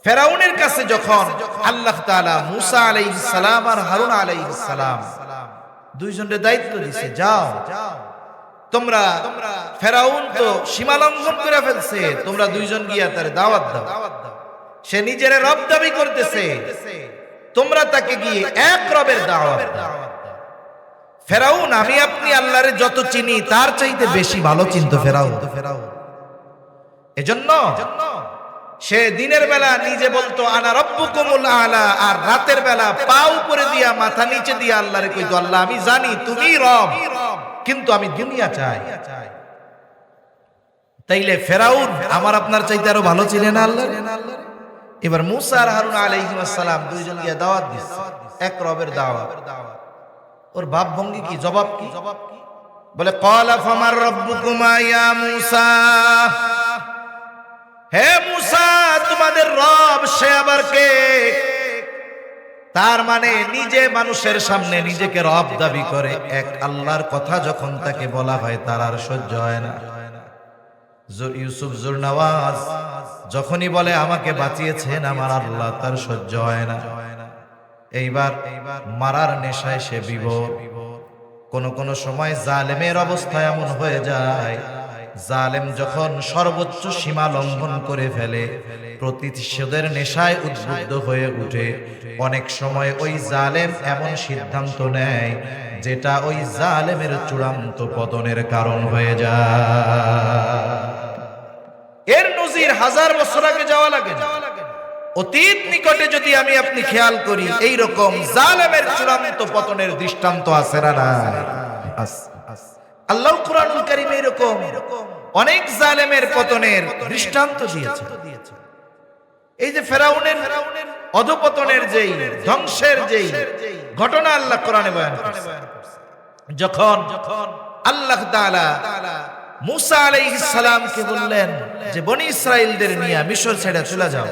ফেরাউনের কাছে যখন আল্লাহ তাআলা মুসা আলাইহিস সালাম আর হারুন আলাইহিস সালাম দুইজনের দায়িত্ব দিয়েছে, যাও তোমরা, ফেরাউন তো সীমা লঙ্ঘন করে ফেলছে, তোমরা দুইজন গিয়া তার দাওয়াত দাও। সে নিজের রব দাবি করতেছে, তোমরা তাকে গিয়ে এক রবের দাওয়াত দাও। ফেরাউন আমি আপনি আল্লাহরে যত চিনি তার চাইতে বেশি ভালো চিনতো ফেরাউন। এজন্য সে দিনের বেলা নিজে বলতো আনা রব্বুকুমুল আলা, আর রাতের বেলা পা উপরে দিয়া মাথা নিচে দিয়া আল্লাহরে কইতো, আল্লাহ আমি জানি তুমি রব, কিন্তু আমি দুনিয়া চাই। তাইলে ফেরাউন আমার আপনার চাইতে আরো ভালো ছিলেন আল্লাহ। এবার মুসা আর হারুন আলাইহিস সালাম দুইজন গিয়ে দাওয়াত দিচ্ছে, এক রবের দাওয়াত। ওর ভাব ভঙ্গি কি, জবাব কি? বলে ক্বালা ফামার রব্বুকুমা ইয়া মুসা, হে মুসা তোমাদের রব সে আবার কে? তার মানে নিজে মানুষের সামনে নিজেকে রব দাবি করে, এক আল্লাহর কথা যখন তাকে বলা হয় তার আর সহ্য হয় না। ইউসুফ জুরনাওয়াজ যখনই বলে আমাকে বাঁচিয়েছেন আমার আল্লাহ, তার সহ্য হয় না। এইবার মারার নেশায় সে বিভোর। কোন সময় জালেমের অবস্থা এমন হয়ে যায়, জালেম যখন সর্বোচ্চ সীমা লঙ্ঘন করে ফেলে, প্রতিশোধের নেশায় উদ্বুদ্ধ হয়ে উঠে, অনেক সময় ওই জালেম এমন সিদ্ধান্ত নেয় যেটা ওই জালেমের চূড়ান্ত পতনের কারণ হয়ে যায়। এর নজির 1000 বছর আগে যাওয়া লাগে না, অতীত নিকটে যদি আমি আপনি খেয়াল করি, এই রকম জালেমের চূড়ান্ত পতনের দৃষ্টান্ত আছে না নাই? আল্লাহ কুরআনুল কারীমে এরকম অনেক জালেমের পতনের দৃষ্টান্ত দিয়েছে। এই যে ফেরাউনের অধপতনের যেই ধ্বংসের যেই ঘটনা আল্লাহ কোরআনে বয়ান করেছে, যখন আল্লাহ তাআলা মুসা আলাইহিস সালামকে বললেন যে বনি ইসরাইলদের নিয়ে মিশর ছেড়ে চলে যাও,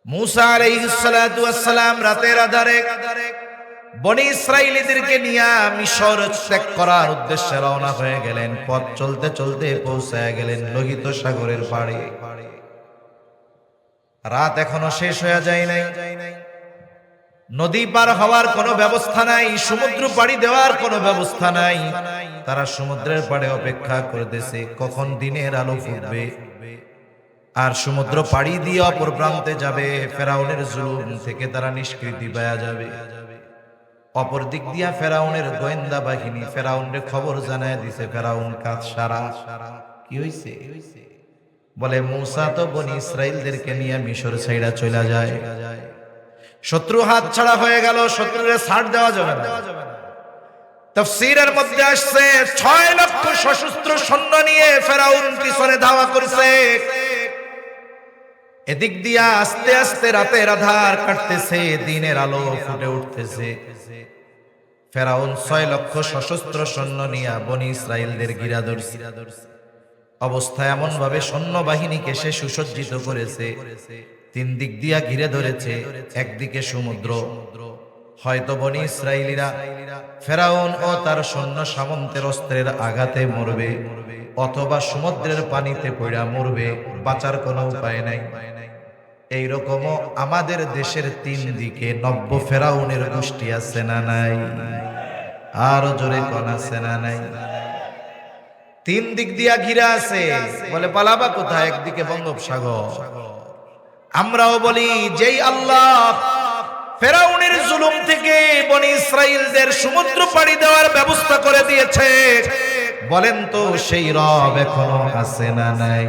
মুসা আলাইহিস সালাতু ওয়াস সালাম রাতের আঁধারে বনি ইসরাইলীদেরকে নিয়ে মিশর ত্যাগ করার উদ্দেশ্যে রওনা হয়ে গেলেন। পথ চলতে চলতে পৌঁছায় গেলেন লোহিত সাগরের পাড়ে। রাত এখনো শেষ হয়ে যায় নাই, নদী পার হওয়ার কোনো ব্যবস্থা নাই, সমুদ্র পাড়ি দেওয়ার কোনো ব্যবস্থা নাই। তারা সমুদ্রের পাড়ে অপেক্ষা করতেছে কখন দিনের আলো ফুটবে আর সমুদ্র পাড়ি দিয়ে অপর প্রান্তে যাবে, ফেরাউনের জুলুম থেকে তারা নিষ্কৃতি পাওয়া যাবে। অপর দিক দিয়া ফেরাউনের গোয়েন্দা বাহিনী ফেরাউনের খবর জানায় দিছে, ফেরাউন কাজ সারা। কি হইছে? বলে মুসা তো বনি ইসরাইলদেরকে নিয়ে মিশর ছাইড়া চলে যায়। শত্রু হাত ছাড়া হয়ে গেল, শত্রুরে ছাড় দেওয়া যাবে না। তাফসীরের মধ্যে আসছে 6 লক্ষ সশস্ত্র সৈন্য নিয়ে ফেরাউন পিছনে ধাওয়া করছে। এদিক দিয়া আস্তে আস্তে রাতের আধার কাটতেছে, দিনের আলো ফুটে উঠতেছে। ফেরাউন 6 লক্ষ সশস্ত্র সৈন্য নিয়ে বনি ইসরাইলদের ঘিরা ধরছে। অবস্থা এমন ভাবে সৈন্য বাহিনীকে সে সুসজ্জিত করেছে, 3 দিক দিয়া ঘিরে ধরেছে। একদিকে সমুদ্র, হয়তো বনি ইসরাইলীরা ফেরাউন ও তার সৈন্য সামন্তের অস্ত্রের আঘাতে মরবে, অথবা সমুদ্রের পানিতে পড়া মরবে, বাঁচার কোনো উপায় নাই। এইরকমও আমাদের দেশের 3 দিকে নব্য ফেরাউনের গোষ্ঠী আছে না নাই? আরো জোরে কোন আছে না নাই? 3 দিক দিয়া ঘিরা আছে, বলে পালাবা কোথায়? একদিকে বঙ্গোপসাগর। আমরাও বলি যেই আল্লাহ ফেরাউনের জুলুম থেকে বনি ইসরাইলদের সমুদ্র পাড়ি দেওয়ার ব্যবস্থা করে দিয়েছে, বলেন তো সেই রব এখনো আছে না নাই?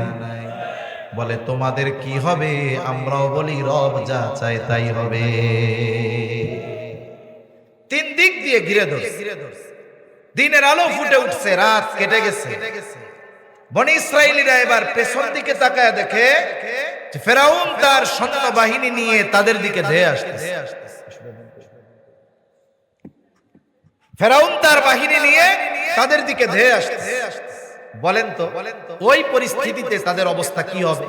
বলে তোমাদের কি হবে? আমরাও বলি রব যা চায় তাই হবে। 3 দিক দিয়ে ঘিরে ধরছে, দিনের আলো ফুটে উঠছে, রাত কেটে গেছে। বনি ইসরাইলীরা এবার পেছন দিকে তাকায় দেখে ফেরাউন তার সৈন্য বাহিনী নিয়ে তাদের দিকে ধেয়ে আসতেছে। ফেরাউন তার বাহিনী নিয়ে তাদের দিকে ধেয়ে আসতেছে। বলেন তো ওই পরিস্থিতিতে তাদের অবস্থা কি হবে?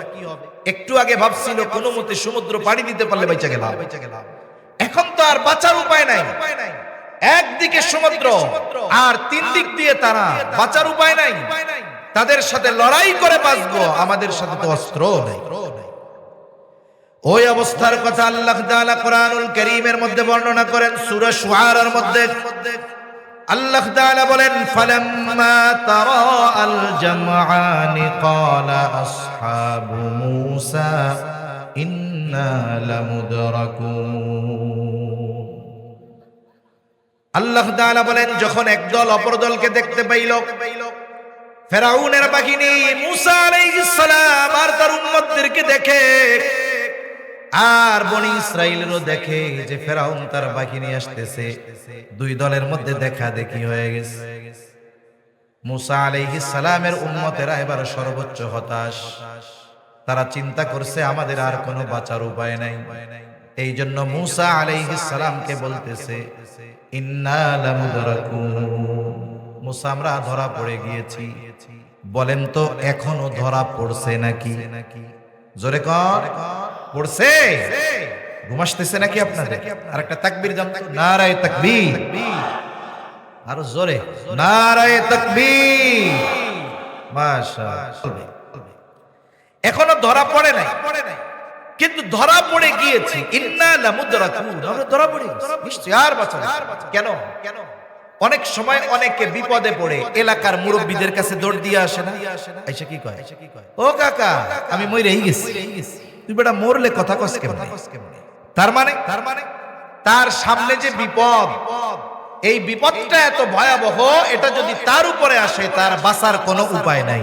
একটু আগে ভাবছিল কোনো মতে সমুদ্র পাড়ি দিতে পারলে বেঁচে গেলাম, এখন তো আর বাঁচার উপায় নাই। একদিকে সমুদ্র আর 3 দিক দিয়ে তারা, বাঁচার উপায় নাই। তাদের সাথে লড়াই করে বাঁচবো, আমাদের সাথে তো অস্ত্র নেই। ওই অবস্থার কথা আল্লাহ তাআলা কোরআনুল কারীমের মধ্যে বর্ণনা করেন সূরা শুআরার মধ্যে। আল্লাহ তাআলা বলেন ফালাম্মা তারাআল জামআনি ক্বালা আসহাবু মূসা ইন্না লামুদরাকুন। আল্লাহ তাআলা বলেন যখন একদল অপর দলকে দেখতে পাইল, ফেরাউনের বাহিনী মূসা আলাইহিস সালাম আর তার উম্মতদেরকে দেখে, আর বনি ইসরাইলেরও দেখে যে ফেরাউন তার বাহিনী আসতেছে, দুই দলের মধ্যে দেখা দেখি হয়ে গেছে। মূসা আলাইহিস সালামের উম্মতেরা এবার সর্বোচ্চ হতাশ। তারা চিন্তা করছে আমাদের আর কোনো বাঁচার উপায় নাই। এই জন্য মূসা আলাইহিস সালামকে বলতেছে ইন্না লামুদরাকুন, মূসা আমরা ধরা পড়ে গিয়েছি। বলেন তো এখনো ধরা পড়ছে নাকি? জোরে কর, পড়ছে? ঘুম আসতেছে নাকি আপনাদের? আরেকটা তাকবীর জানতো, নারায়ে তাকবীর, আরো জোরে নারায়ে তাকবীর। মাশাআল্লাহ। এখনো ধরা পড়ে নাই, কিন্তু ধরা পড়ে গিয়েছি। ইন্না লামুদরাকুন, আমরা ধরা পড়ে গেছি, নিশ্চয়ই আর বাঁচা না। কেন? অনেক সময় অনেকে বিপদে পড়ে এলাকার মুরব্বীদের কাছে দৌড় দিয়ে আসে না, আইসা কি কয়, ও কাকা আমি মইরেই গেছি। তুই বেটা মরলে কথা কস কেমনে? তার মানে তার সামনে যে বিপদ, এই বিপদটা এত ভয়াবহ, এটা যদি তার উপরে আসে তার বাঁচার কোনো উপায় নাই।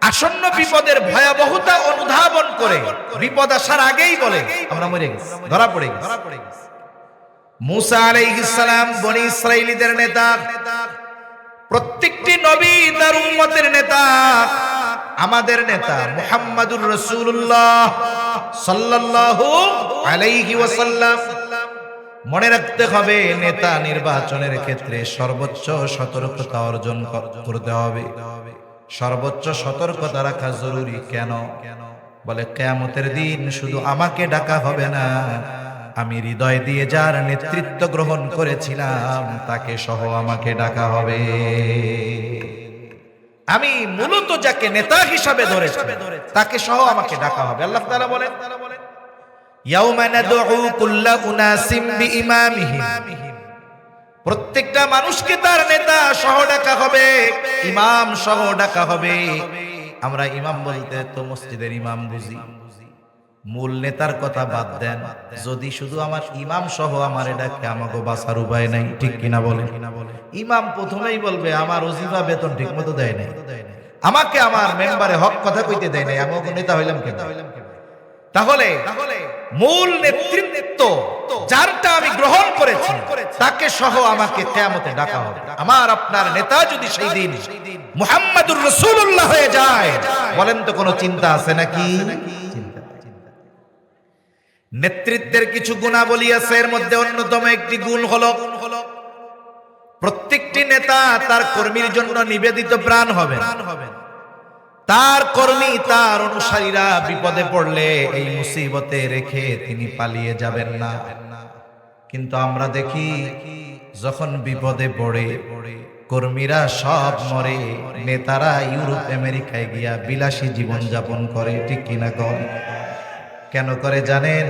আসন্ন বিপদের ভয়াবহতা অনুধাবন করে বিপদ আসার আগেই বলে আমরা মরে গেছি, ধরা পড়ে গেছি। মূসা আলাইহিস সালাম বনি ইসরাইলীদের নেতা, প্রত্যেকটি নবী তার উম্মতের নেতা, আমাদের নেতা মুহাম্মাদুর রাসূলুল্লাহ সাল্লাল্লাহু আলাইহি ওয়াসাল্লাম। মনে রাখতে হবে নেতা নির্বাচনের ক্ষেত্রে সর্বোচ্চ সতর্কতা অর্জন করতে হবে, সর্বোচ্চ সতর্কতা রাখা জরুরি। কেন? বলে কিয়ামতের দিন শুধু আমাকে ডাকা হবে না, আমি হৃদয় দিয়ে যার নেতৃত্ব গ্রহণ করেছিলাম তাকে সহ আমাকে ডাকা হবে। আমি মূলত যাকে নেতা হিসাবে ধরেছি তাকে সহ আমাকে ডাকা হবে। আল্লাহ তাআলা বলেন ইয়াউমা নাদউ কুল্লা উনাসিম বিইমামিহিম, প্রত্যেকটা মানুষকে তার নেতা সহ ডাকা হবে, ইমাম সহ ডাকা হবে। আমরা ইমাম বলতে তো মসজিদের ইমাম বুঝি, মূল নেতার কথা বাদ দেন। যদি শুধু আমার ইমাম সহ আমারে ডাকে, আমাকে বাঁচার উপায় নাই, ঠিক কিনা বলেন? ইমাম প্রথমেই বলবে আমার ওজিফা বেতন ঠিক মতো দেয় নাই, আমাকে আমার মেম্বারে হক কথা কইতে দেয় নাই, আমি ওকে নেতা হইলাম কেন? তাহলে মূল নেতৃত্ব যারটা আমি গ্রহণ করেছি তাকে সহ আমাকে কিয়ামতে ডাকা হবে। আমার আপনার নেতা যদি সেই দিন মুহাম্মাদুর রাসূলুল্লাহ হয়ে যায়, বলেন তো কোনো চিন্তা আছে নাকি? নেতৃত্বের কিছু গুণাবলী আছে, এর মধ্যে অন্যতম একটি গুণ হলো প্রত্যেকটি নেতা তার কর্মীর জন্য নিবেদিত প্রাণ হবে। তার কর্মী, তার অনুসারীরা বিপদে পড়লে এই মুসিবতে রেখে তিনি পালিয়ে যাবেন না। কিন্তু আমরা দেখি যখন বিপদে পড়ে কর্মীরা সব মরে, নেতারা ইউরোপ আমেরিকায় গিয়া বিলাসী জীবন যাপন করে, ঠিক কিনা কর? কেন করে জানেন?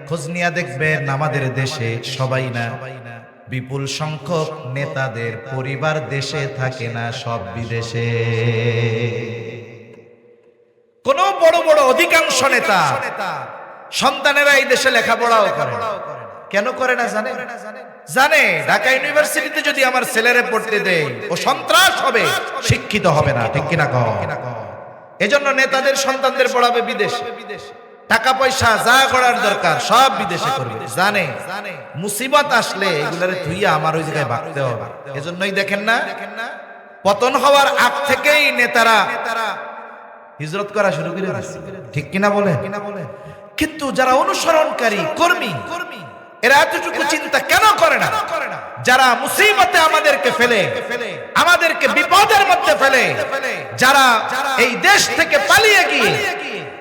খোঁজ নিয়া দেখবেন আমাদের দেশে সবাই না, বিপুল সংখ্যক নেতাদের পরিবার দেশে থাকে না, সব বিদেশে। কোন বড় বড় অধিকাংশ নেতা সন্তানেরা এই দেশে লেখাপড়াও করে। কেন করে না জানেন? জানে ঢাকা ইউনিভার্সিটিতে যদি আমার ছেলেরে পড়তে দেয় ও সন্ত্রাস হবে, শিক্ষিত হবে না, ঠিক কিনা কও? এজন্য নেতাদের সন্তানদের পড়াবে বিদেশে, টাকা পয়সা যা করার দরকার সব বিদেশে করবে। জানে মুসিবত আসলে এগুলারে থুইয়া আমার ওই জায়গায় ভাগতে হবে। এজন্যই দেখেন না পতন হওয়ার আগ থেকেই নেতারা হিজরত করা শুরু করে দিয়েছে, ঠিক কিনা বলেন? কিন্তু যারা অনুসরণকারী কর্মী, এরা এতটুকু চিন্তা কেন করে না? যারা মুসিবতে আমাদেরকে ফেলে, আমাদেরকে বিপদের মধ্যে ফেলে, যারা এই দেশ থেকে পালিয়ে গিয়ে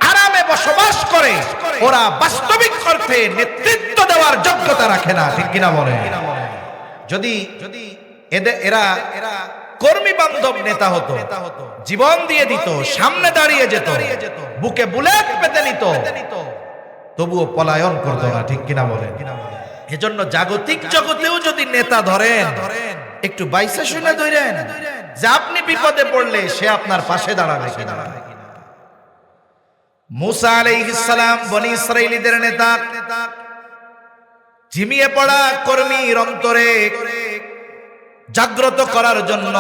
আরামে বসবাস করে, ওরা বাস্তবিক অর্থে নেতৃত্ব দেওয়ার যোগ্যতা রাখে না, ঠিক কিনা বলে? যদি এরা কর্মী বান্ধব নেতা হতো, জীবন দিয়ে দিত, সামনে দাঁড়িয়ে যেত, বুকে বুলেট পেতে নিত, তবুও পলায়ন করতো না। ঠিক কিনা বলেন? এজন্য জাগতিক জগতেও যদি নেতা ধরেন, একটু বাইসা শুনে ধরেন যে আপনি বিপদে পড়লে সে আপনার পাশে দাঁড়াবে কিনা। মুসা আলাইহিস সালাম বনি ইসরাইলীদের নেতা, ঝিমিয়ে পড়া কর্মীর অন্তরে জাগ্রত করার জন্য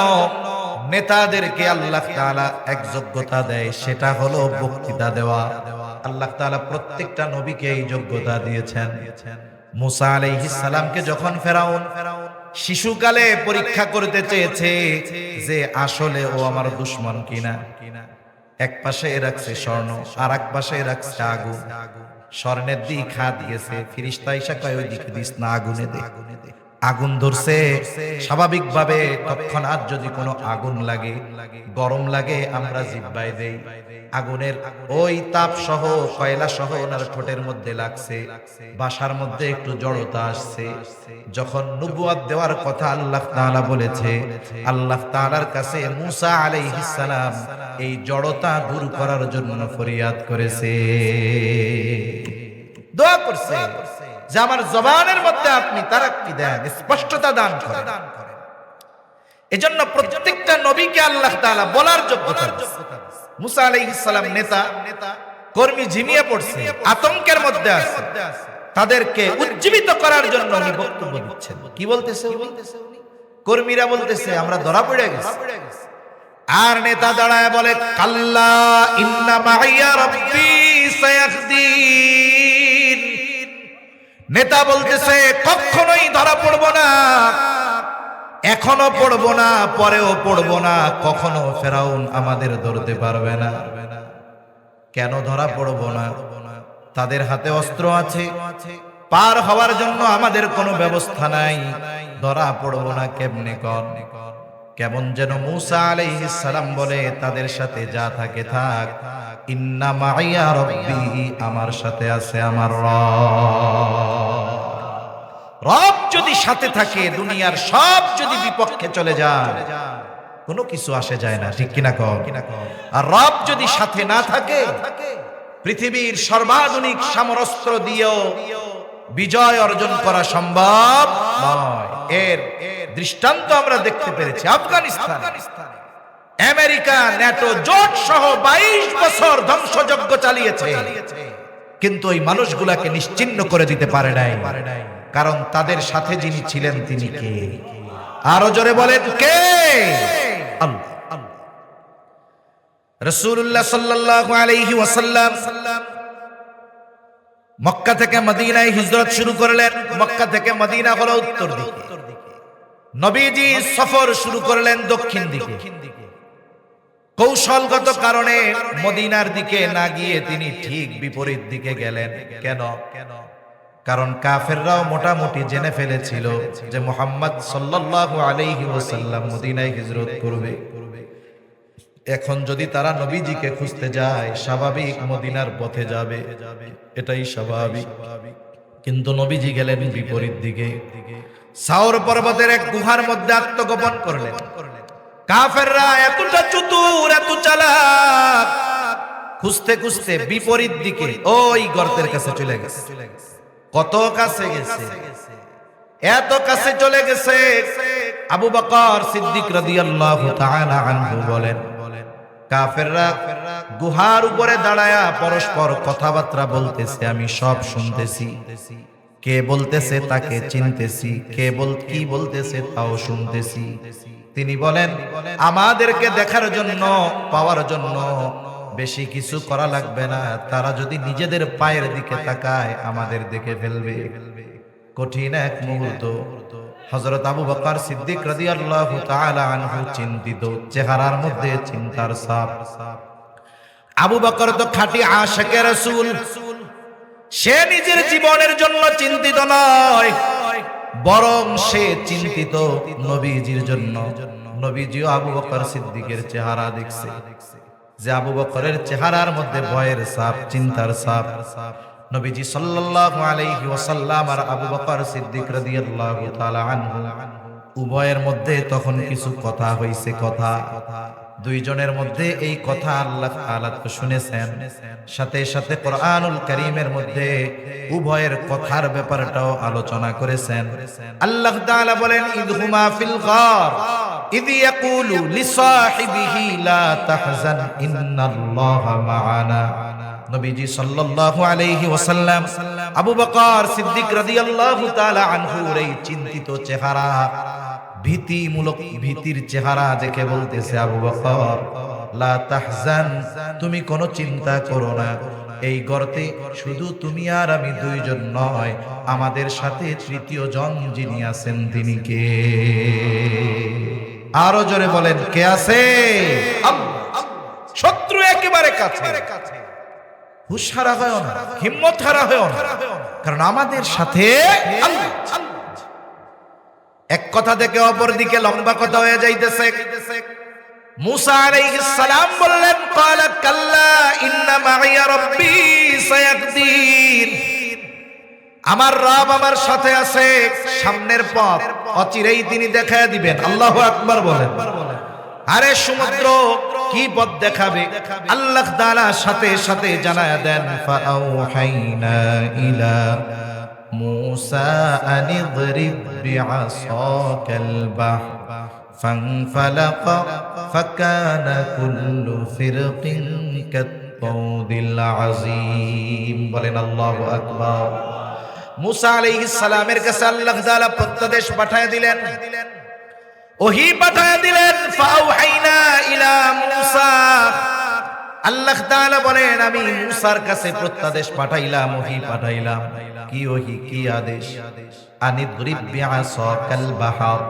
নেতাদেরকে আল্লাহ তাআলা এক যোগ্যতা দেয়, সেটা হলো বক্তৃতা দেওয়া। আল্লাহ তাআলা প্রত্যেকটা নবীকে এই যোগ্যতা দিয়েছেন। মুসা আলাইহিস সালামকে যখন ফেরাউন শিশুকালে পরীক্ষা করতে চেয়েছে যে আসলে ও আমার দুশমন কিনা, এক পাশে রাখছে স্বর্ণ আর এক পাশে রাখছে আগুন, স্বর্ণের দিক হাত গেছে, ফেরেশতা এসে কয় ওই দিকে দিস না, আগুনে দে। আগুন ধরছে, স্বাভাবিকভাবে তৎক্ষণাৎ যদি কোনো আগুন লাগে, গরম লাগে, আমরা জিহ্বায় দেই, আগুনের ওই তাপ সহ কয়লা সহ ওনার ঠোঁটের মধ্যে লাগছে, বাসার মধ্যে একটু জড়তা আসছে। যখন নবুয়ত দেওয়ার কথা আল্লাহ তাআলা বলেছে, আল্লাহ তাআলার কাছে মুসা আলাইহিস সালাম এই জড়তা দূর করার জন্য ফরিয়াদ করেছে, দোয়া করছে যে আমার জবানের মধ্যে আপনি তারাক্কি দেন, স্পষ্টতা দান করেন। এজন্য প্রত্যেকটা নবীকে আল্লাহ তাআলা বলার যোগ্যতা দিয়েছেন। মুসা আলাইহিস সালাম নেতা, কর্মী ঝিমিয়ে পড়ছে, আতঙ্কের মধ্যে আছে, তাদেরকে উজ্জীবিত করার জন্য উনি বক্তব্য দিচ্ছেন। কি বলতেছে উনি? কর্মীরা বলতেছে আমরা ধরা পড়ে গেছি। আর নেতা দাঁড়ায় বলে কাল্লা ইন্না মাইয়া রাব্বি সায়াহদিন। নেতা বলতেছে কখনোই ধরা পড়বো না, এখনো পড়বো না, পরেও পড়বো না, কখনো ফেরাউন আমাদের ধরতে পারবে না। কেন ধরা পড়বো না? তাদের হাতে অস্ত্র আছে, পার হওয়ার জন্য আমাদের কোনো ব্যবস্থা নাই, ধরা পড়বো না কেমনে কর? কেমন যেন মুসা আলাইহিস সালাম বলে তাদের সাথে যা থাকে থাক, ইন্না মাইয়া রাব্বি, আমার সাথে আছে আমার রব যদি সাথে থাকে, দুনিয়ার সব যদি বিপক্ষে চলে যায়, কোনো কিছু আসে যায় না। ঠিক কিনা কও? আর রব যদি সাথে না থাকে, পৃথিবীর সর্বাধুনিক সমরাস্ত্র দিয়েও বিজয় অর্জন করা সম্ভব নয়। এর দৃষ্টান্ত আমরা দেখতে পেরেছি আফগানিস্তান। আমেরিকা ন্যাটো জোট সহ 22 বছর ধ্বংসযজ্ঞ চালিয়েছে, কিন্তু ওই মানুষগুলাকে নিশ্চিহ্ন করে দিতে পারে নাই, কারণ তাদের সাথে যিনি ছিলেন তিনি কে? আরো জোরে বলেন কে? আল্লাহ। রাসূলুল্লাহ সাল্লাল্লাহু আলাইহি ওয়াসাল্লাম মক্কা থেকে মদিনায় হিজরত শুরু করলেন। মক্কা থেকে মদিনা হলো উত্তর দিকে, নবীজি সফর শুরু করলেন দক্ষিণ দিকে। কৌশলগত কারণে মদিনার দিকে না গিয়ে তিনি ঠিক বিপরীত দিকে গেলেন। কেন? কারণ কাফেররাও মোটামুটি জেনে ফেলেছিল যে মুহাম্মদ সাল্লাল্লাহু আলাইহি ওয়াসাল্লাম মদিনায় হিজরত করবে। এখন যদি তারা নবীজিকে খুঁজতে যায়, স্বাভাবিক মদিনার পথে যাবে, এটাই স্বাভাবিক। কিন্তু নবীজি গেলেন বিপরীত দিকে, সাওর পর্বতের এক গুহার মধ্যে আত্মগোপন করলেন। কাফেররা এতটা চতুর, এত চালাক, খুঁজতে খুঁজতে বিপরীত দিকে ওই গর্তের কাছে চলে গেছে। কত কাছে গেছে? এত কাছে চলে গেছে, আবু বকর সিদ্দিক রাদিয়াল্লাহু তাআলা আনহু বলেন, কাফেররা গুহার উপরে দাঁড়ায়া পরস্পর কথাবার্তা বলতেছে, আমি সব শুনতেছি। কে বলতেছে তাকে চিনতেছি, কে কি বলতেছে তাও শুনতেছি। তিনি বলেন, আমাদেরকে দেখার জন্য, পাওয়ার জন্য বেশি কিছু করা লাগবে না, তারা যদি নিজেদের পায়ের দিকে তাকায় আমাদের দেখে ফেলবে। কঠিন এক মুহূর্ত। হযরত আবু বকর সিদ্দিক রাদিয়াল্লাহু তাআলা আনহু চিন্তিত, চেহারার মধ্যে চিন্তার ছাপ। আবু বকর তো খাঁটি আশিকে রাসূল, সে নিজের জীবনের জন্য চিন্তিত নয়, বরং সে চিন্তিত নবীজির জন্য। নবীজিও আবু বকর সিদ্দিকের চেহারা দেখছে, যে আবু বকরের চেহারার মধ্যে ভয়ের ছাপ, চিন্তার ছাপ। নবীজি সাল্লাল্লাহু আলাইহি ওয়াসাল্লাম আর আবু বকর সিদ্দিক রাদিয়াল্লাহু তাআলা আনহু উভয়ের মধ্যে তখন কিছু কথা হইছে। কথা দুইজনের মধ্যে এই কথা আল্লাহ তাআলা তো শুনেছেন, সাথে সাথে কোরআনুল কারীমের মধ্যে উভয়ের কথার ব্যাপারটাও আলোচনা করেছেন। আল্লাহ তাআলা বলেন, ইদহুমা ফিল গার ইদ ইয়াকুলু লিসাহিবিহি লা তাহজান ইন্নাল্লাহা মা'ানা। নবীজি সাল্লাল্লাহু আলাইহি ওয়াসাল্লাম আবু বকর সিদ্দিক রাদিয়াল্লাহু তাআলা আনহুর এই চিন্তিত চেহারা, ভীতির চেহারা দেখে বলতেছে, আবু বকর লা তাহজান, তুমি কোনো চিন্তা করো না। এই গর্তে শুধু তুমি আর আমি দুইজন নয়, আমাদের সাথে তৃতীয় জন যিনি আছেন তিনি কে? আরো জোরে বলেন, কে আছে? আল্লাহ। শত্রু একেবারে কাছে। হুঁশ হারা হয় না, হিম্মত হারা হয় না, কারণ আমাদের সাথে আল্লাহ। এক কথা থেকে অপর দিকে লম্বা কথা হয়ে যাইতেছে। মুসা আলাইহিস সালাম বললেন, ক্বালা কাল্লা ইন্না মাইয়া রাব্বি সায়াহদিন, আমার রব আমার সাথে আছে, সামনের পথ অচিরেই তিনি দেখায় দিবেন। আল্লাহু আকবার বলেন। আরে সমুদ্র কি পথ দেখাবে? আল্লাহ তাআলা সাথে সাথে জানায়া দেন, ফাআউহাইনা ইলা মুসা আনিদরিব বিআসাকাল বাহর ফানফালাকা ফাকানা কুল্লু ফিরকিন কাত-তাউদিল আযীম। বলেন আল্লাহু আকবার। মুসা আলাইহিস সালামের কাছে আল্লাহ তাআলা প্রত্যাদেশ পাঠিয়ে দিলেন, ওহী পাঠিয়ে দিলেন। ফাআউহাইনা ইলা মুসা, আল্লাহ তাআলা বলেন আমি মুসার কাছে প্রত্যাদেশ পাঠাইলাম, ওহী পাঠাইলাম। কি ওহী, কি আদেশ? আনিদরিব বিআসাকাল বাহর,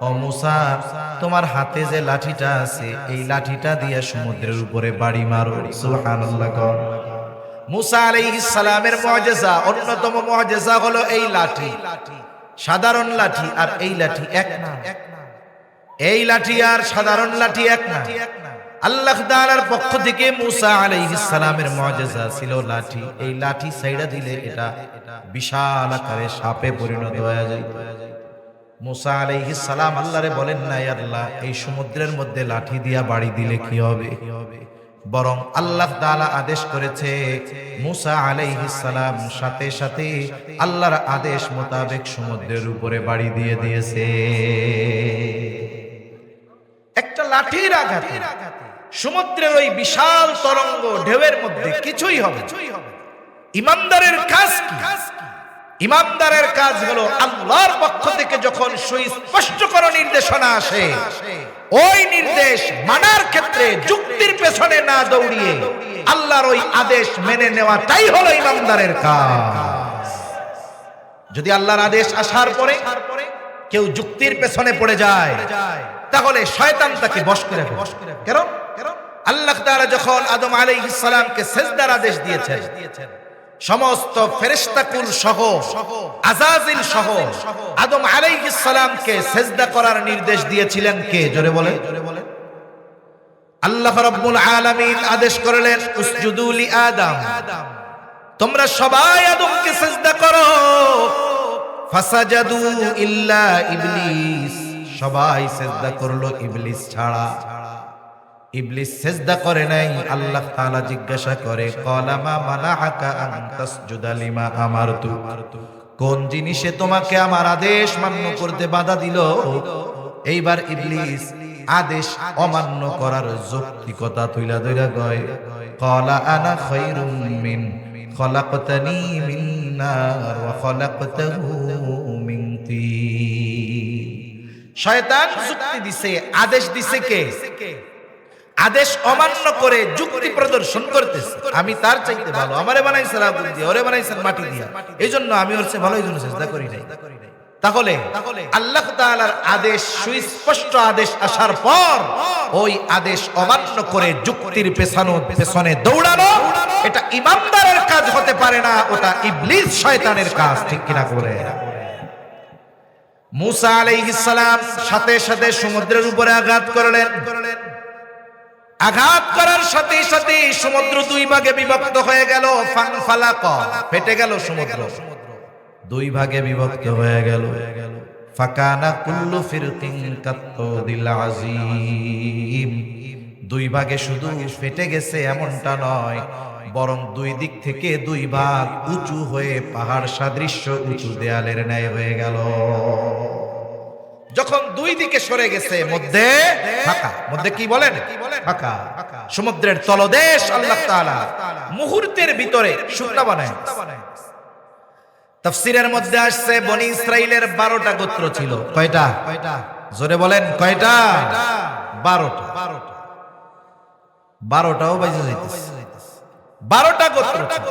ও মুসা তোমার হাতে যে লাঠিটা আছে এই লাঠিটা দিয়ে সমুদ্রের উপরে বাড়ি মারো। সুবহানাল্লাহ। মুসা আলাইহিস সালামের মুআজিজা, অন্যতম মুআজিজা হলো এই লাঠি। সাধারণ লাঠি আর এই লাঠি এক না। এই লাঠি আর সাধারণ লাঠি এক না। আল্লাহ তাআলার পক্ষ থেকে মুসা আলাইহিস সালামের মুআজিজা ছিল লাঠি। এই লাঠি ছাইড়া দিলে এটা বিশাল আকারে সাপে পরিণত হয়ে যায়। মুসা আলাইহিস সালাম আল্লাহরে বলেন না, ইয়া আল্লাহ এই সমুদ্রের মধ্যে লাঠি দিয়া বাড়ি দিলে কি হবে? বরং আল্লাহ তাআলা আদেশ করেছে, মুসা আলাইহিস সালাম সাথে সাথে আল্লাহর আদেশ মোতাবেক সমুদ্রের উপরে বাড়ি দিয়ে দিয়েছে। একটা লাঠির আঘাতে সমুদ্রের ওই বিশাল তরঙ্গ ঢেউয়ের মধ্যে কিছুই হবে। ইমানদারের কাজ কি? ইমানদারের কাজ হলো আল্লাহর পক্ষ থেকে যখন সুস্পষ্ট কোনো নির্দেশনা আসে, ওই নির্দেশ মানার ক্ষেত্রে যুক্তির পেছনে না দৌড়িয়ে আল্লাহর ওই আদেশ মেনে নেওয়াটাই হলো ইমানদারের কাজ। যদি আল্লাহর আদেশ আসার পরে কেউ যুক্তির পেছনে পড়ে যায়, তাহলে শয়তান তাকে বশ করে ফেলে। কারণ আল্লাহ তাআলা যখন আদম আলাইহিস সালামকে সিজদার আদেশ দিয়েছেন, সমস্ত ফেরেশতাকুল সহ আযাজিল সহ আদম আলাইহিস সালামকে সিজদা করার নির্দেশ দিয়েছিলেন কে? জোরে বলেন। আল্লাহ রাব্বুল আলামিন আদেশ করলেন, উসজুদু লি আদম, তোমরা সবাই আদমকে সিজদা করো। ফাসাজাদু ইল্লা ইবলিস, সবাই সিজদা করলো ইবলিস ছাড়া। ইবলিস সিজদা করে নাই। আল্লাহ তাআলা জিজ্ঞাসা করে, ক্বালা মা মানাআকা আন তাসজুদা লিমা আমারতু, কোন জিনিসে তোমাকে আমার আদেশ মান্য করতে বাধা দিল? এইবার ইবলিস আদেশ অমান্য করার যৌক্তিকতা তুইলা ধইরা কয়, ক্বালা আনা খায়রুম মিন খলাকতানি মিন নার ওয়া খলাকতাহু মিন তিন। শয়তান যুক্তি দিছে, আদেশ দিছে কে? আদেশ অমান্য করে যুক্তি প্রদর্শন করতেছে, আমি তার চাইতে ভালো, আমারে বানাইছেন আগুন দিয়ে, ওরে বানাইছেন মাটি দিয়ে, এইজন্য আমি ওর চেয়ে ভালো, এইজন্য সিজদা করি নাই। তাহলে আল্লাহ তাআলার আদেশ, সুস্পষ্ট আদেশ আসার পর ওই আদেশ অমান্য করে যুক্তির পেছনে দৌড়ানো, এটা ইমানদারের কাজ হতে পারে না, ওটা ইবলিস শয়তানের কাজ। ঠিক কিনা করে? মুসা আলাইহিস সালাম সাথে সাথে সমুদ্রের উপরে আঘাত করলেন। আঘাত করার সাথে সাথে সমুদ্র দুই ভাগে বিভক্ত হয়ে গেল। ফানফালাকা, ফেটে গেল সমুদ্র, দুই ভাগে বিভক্ত হয়ে গেল। ফাকানা কুল্লু ফিরকিন কাত্তুদিল আযীম। দুই ভাগে শুধু ফেটে গেছে এমনটা নয়, বরং দুই দিক থেকে দুই ভাগ উঁচু হয়ে পাহাড় সাদৃশ্য উঁচু দেয়ালের ন্যায় হয়ে গেল। যখন দুই দিকে সরে গেছে, মধ্যে ফাঁকা। মধ্যে কি বলেন? ফাঁকা। সমুদ্রের তলদেশ আল্লাহ তাআলা মুহূর্তের ভিতরে শুকনা বানায়। তাফসীরের মধ্যে আসছে বনি ইসরাইলের 12টা গোত্র ছিল। কয়টা? জোরে বলেন কয়টা? 12টা। 12টাও বাইজে যাইতেছে। 12টা গোত্র ছিল।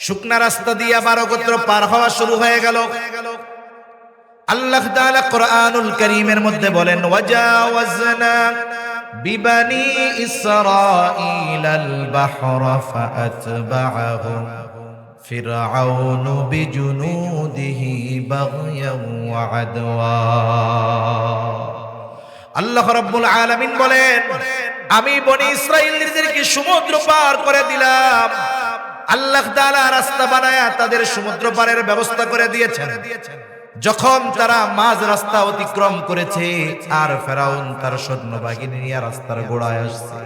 শুকনা রাস্তা দিয়ে 12 গোত্র পার হওয়া শুরু হয়ে গেল। আল্লাহ তাআলা কোরআনুল কারীমের মধ্যে বলেন, ওয়াজাওয়াজনা বিবানি ইসরাঈলাল বাহরা ফাআতবাআহুম ফিরআউনু বিজুনুদিহি বাগয়ান ওয়া আদওয়া। আল্লাহ রাব্বুল আলামিন বলেন, আমি বনি ইসরাঈলদেরকে সমুদ্র পার করে দিলাম। আল্লাহ তাআলা রাস্তা বানায়া তাদের সমুদ্র পারের ব্যবস্থা করে দিয়েছেন। যখন তারা মাঝ রাস্তা অতিক্রম করেছে, আর ফেরাউন তার সৈন্যবাহিনী নিয়ে রাস্তার গোড়ায় আসছে।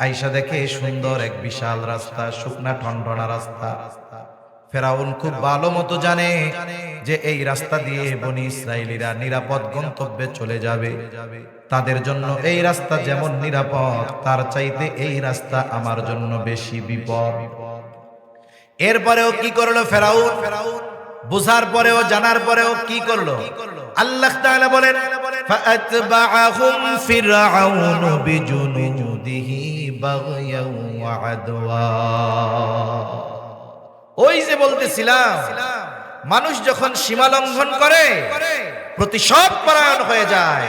আয়েশা দেখে সুন্দর এক বিশাল রাস্তা, শুকনা ঠনঠনা রাস্তা। ফেরাউন খুব ভালো মতো জানে যে এই রাস্তা দিয়ে বনি ইসরাইলীরা নিরাপদ গন্তব্যে চলে যাবে। তাদের জন্য এই রাস্তা যেমন নিরাপদ, তার চাইতে এই রাস্তা আমার জন্য বেশি বিপদ। এরপরেও কি করলো ফেরাউন? বুঝার পরেও জানার পরেও কি করলো? আল্লাহ তাআলা বলেন, ফাআতবাআহুম ফিরআউনু বিজুনুদিহি বাগয়ান ওয়া আদওয়া। ওই যে বলতেছিলাম, মানুষ যখন সীমা লঙ্ঘন করে, প্রতিশোধ পরায়ণ হয়ে যায়,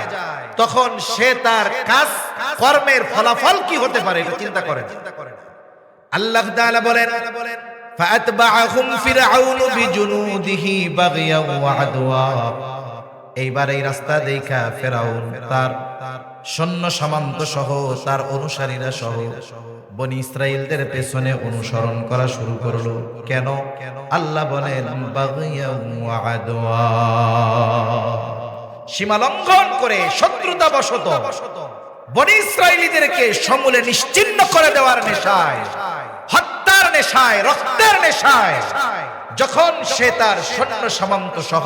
তখন সে তার কাজ কর্মের ফলাফল কি হতে পারে এটা চিন্তা করে। আল্লাহ তাআলা বলেন, ফাআতবাআহুম ফিরআউনু বিজুনুদিহি বাগয়ান ওয়া আদওয়া। এইবার এই রাস্তা দেখা ফেরাউন তার সৈন্য সামন্ত সহ তার অনুসারীরা সহ বনি ইসরাইলদের পেছনে অনুসরণ করা শুরু করলো। কেন? আল্লাহ বলেন, বাগয়ান ওয়া আদওয়া, সীমা লঙ্ঘন করে শত্রুতা বশত বনি ইসরাইলীদেরকে সমূলে নিশ্চিহ্ন করে দেওয়ার নেশায়, হত্যার নেশায়, রক্তের নেশায় যখন সে তার সৈন্য সামন্ত সহ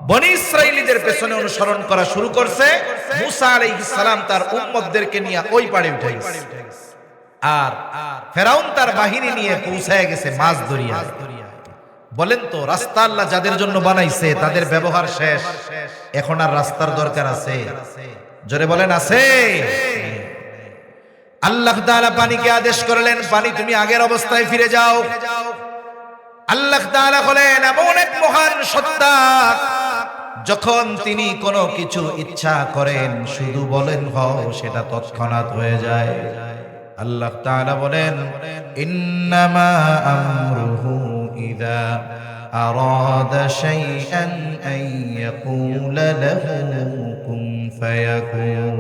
বনি ইসরাইলীদের পেছনে অনুসরণ করা শুরু করছে, মুসা আলাইহিস সালাম তার উম্মতদেরকে নিয়ে ওই পাড়ে উঠে গেছে। আর ফেরাউন তার বাহিনী নিয়ে পৌঁছায় গেছে মাঝ দরিয়ায়। বলেন তো, রাস্তা আল্লাহ যাদের জন্য বানাইছে তাদের ব্যবহার শেষ, এখন আর রাস্তার দরকার আছে? জোরে বলেন আছে? আল্লাহ তাআলা পানিকে আদেশ করলেন, পানি তুমি আগের অবস্থায় ফিরে যাও। আল্লাহ তাআলা বলেন, এমন এক মহান সত্তা, যখন তিনি কোনো কিছু ইচ্ছা করেন শুধু বলেন হও, সেটা তৎক্ষণাৎ হয়ে যায়। আল্লাহ তাআলা বলেন, ইন্নামা আমরুহু ইযা আরাদা শাইআন আন ইয়াকুলা লাহু কুন ফায়াকুন।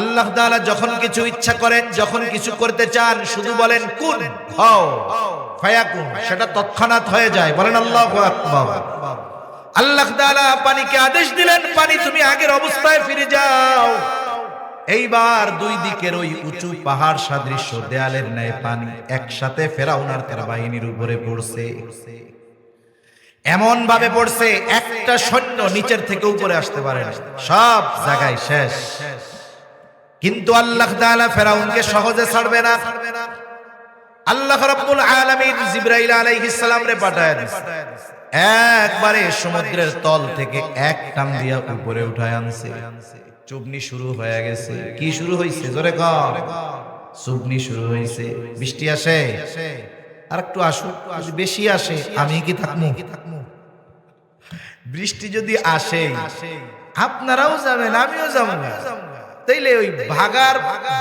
আল্লাহ তাআলা যখন কিছু ইচ্ছা করেন, যখন কিছু করতে চান, শুধু বলেন কুন হও ফায়াকুন, সেটা তৎক্ষণাৎ হয়ে যায়। বলেন আল্লাহু আকবার। আল্লাহ তাআলা পানিকে আদেশ দিলেন, পানি তুমি আগের অবস্থায় ফিরে যাও। এইবার দুই দিকের ওই উঁচু পাহাড় সাদৃশ্য দেয়ালের ন্যায় পানি একসাথে ফেরাউন আর তার বাহিনীর উপরে পড়ছে। এমন ভাবে পড়ছে, একটা সৈন্য নিচের থেকে উপরে আসতে পারে না, সব জায়গায় শেষ। কিন্তু আল্লাহ তাআলা ফেরাউনকে সহজে ছাড়বে না। আল্লাহ রাব্বুল আলামিন জিবরাইল আলাইহিস সালাম রে পাঠায় দিয়েছে, একবারে সমুদ্রের তল থেকে এক টান দিয়া উপরে উঠায় আনছে। চুবনি শুরু হয়ে গেছে। কি শুরু হইছে? জোরে কর। চুবনি শুরু হইছে। বৃষ্টি আসে? আর একটু আসুক, যদি বেশি আসে আমি কি থাকবো? বৃষ্টি যদি আসে আপনারাও যাবেন, আমিও যাবো। তাইলে ওই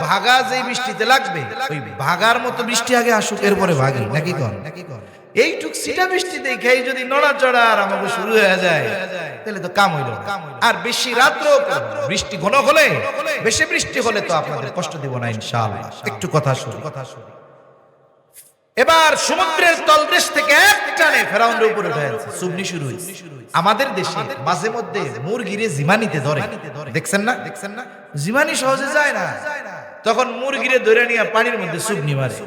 ভাগা যে বৃষ্টিতে লাগবে, ওই ভাগার মতো বৃষ্টি আগে আসুক, এরপরে ভাগি, নাকি কর? এইটুক সিটা বৃষ্টি দেখে যদি নড়াচড়া আর আমাকে শুরু হয়ে যায়, তাহলে তো কাম হইল। আর বেশি রাত্র বৃষ্টি ঘন হলে, বেশি বৃষ্টি হলে তো আপনাদের কষ্ট দিব না ইনশাআল্লাহ। একটু কথা শুনি। এবার সমুদ্রের তলদেশ থেকে এক টানে ফেরাউনের উপরে উঠে আসছে, চুবনি শুরু হয়েছে। আমাদের দেশে মাঝে মধ্যে মুরগিরে জিমানিতে ধরে, দেখছেন না? জিমানি সহজে যায় না, তখন মুরগিরে ধরে নিয়ে পানির মধ্যে চুবনি মারে।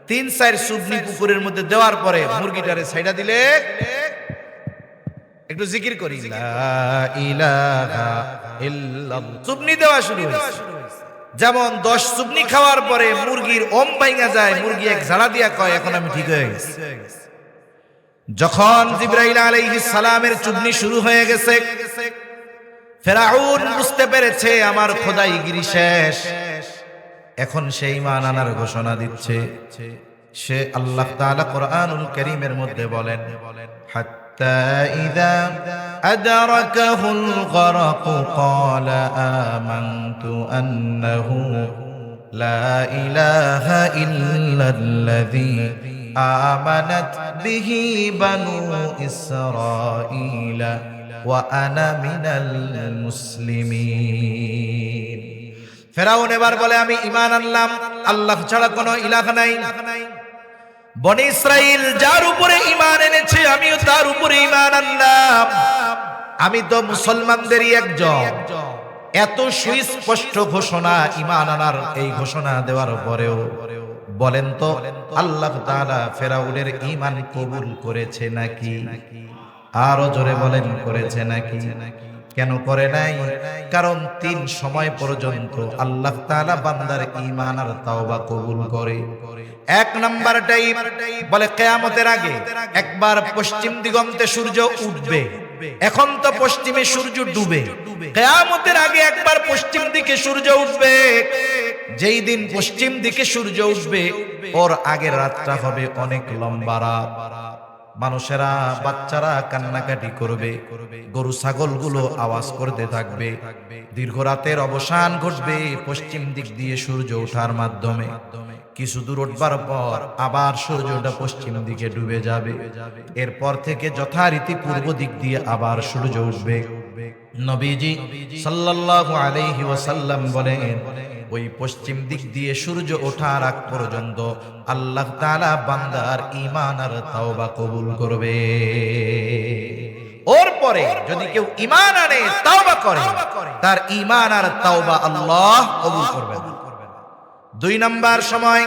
3-4 চুবনি পুকুরের মধ্যে দেওয়ার পরে মুরগিটারে ছাইড়া দিলে, একটু জিকির করি, লা ইলাহা ইল্লাল্লাহ, চুবনি দেওয়া শুরু হয়েছে। যেমন 10 চুবনি খাওয়ার পরে মুরগির ওম ভাঙা যায়, মুরগি এক ঝাড়া দিয়া কয় এখন আমি ঠিক হয়ে গেছি। যখন জিবরাইল আলাইহিস সালামের চুবনি শুরু হয়ে গেছে, ফেরাউন বুঝতে পেরেছে আমার খোদাইগিরি শেষ। এখন সে ঈমান আনার ঘোষণা দিচ্ছে। সে আল্লাহ তাআলা কোরআনুল কারীমের মধ্যে বলেন, হাত্তা ইযা আদরাকাহুল গরক ক্বালা আমানতু আন্নাহু লা ইলাহা ইল্লাল্লাযী আমানাত বিহি বানু ইসরাঈলা ওয়া আনা মিনাল মুসলিমিন। ফেরাউন এবার বলে আমি ঈমান আনলাম, আল্লাহ ছাড়া কোনো ইলাহ নাই। বনি ইসরাইল যার উপরে ঈমান এনেছে আমিও তার উপরে ঈমান আনলাম, আমি তো মুসলমানদেরই একজন। এত সুস্পষ্ট ঘোষণা, ঈমান আনার এই ঘোষণা দেওয়ার পরেও বলেন তো আল্লাহ তাআলা ফেরাউনের ঈমান কবুল করেছে নাকি? আরো জোরে বলেন, করেছে নাকি? কেন করে নাই? কারণ 3 সময় পর্যন্ত আল্লাহ তাআলা বান্দার ঈমান আর তাওবা কবুল করে। 1 নাম্বার টাইম বলে কিয়ামতের আগে একবার পশ্চিম দিগন্তে সূর্য উঠবে। এখন তো পশ্চিমে সূর্য ডুবে, কিয়ামতের আগে একবার পশ্চিম দিকে সূর্য উঠবে। যেই দিন পশ্চিম দিকে সূর্য উঠবে ওর আগের রাতটা হবে অনেক লম্বা রাত। মানুষেরা, বাচ্চারা কান্নাকাটি করবে, গরু ছাগলগুলো আওয়াজ করতে থাকবে। দীর্ঘ রাতের অবসান ঘটবে পশ্চিম দিক দিয়ে সূর্য ওঠার মাধ্যমে। কিছু দূর উঠবার পর আবার সূর্যটা পশ্চিম দিকে ডুবে যাবে। এরপর থেকে যথারীতি পূর্ব দিক দিয়ে আবার সূর্য উঠবে। নবীজি সাল্লাল্লাহু আলাইহি ওয়াসাল্লাম বলেন, ওই পশ্চিম দিক দিয়ে সূর্য ওঠার আগ পর্যন্ত আল্লাহ তাআলা বান্দার ঈমান আর তাওবা কবুল করবে। ওর পরে যদি কেউ ঈমান আনে, তাওবা করে, তার ঈমান আর তাওবা আল্লাহ কবুল করবে না। 2 নাম্বার সময়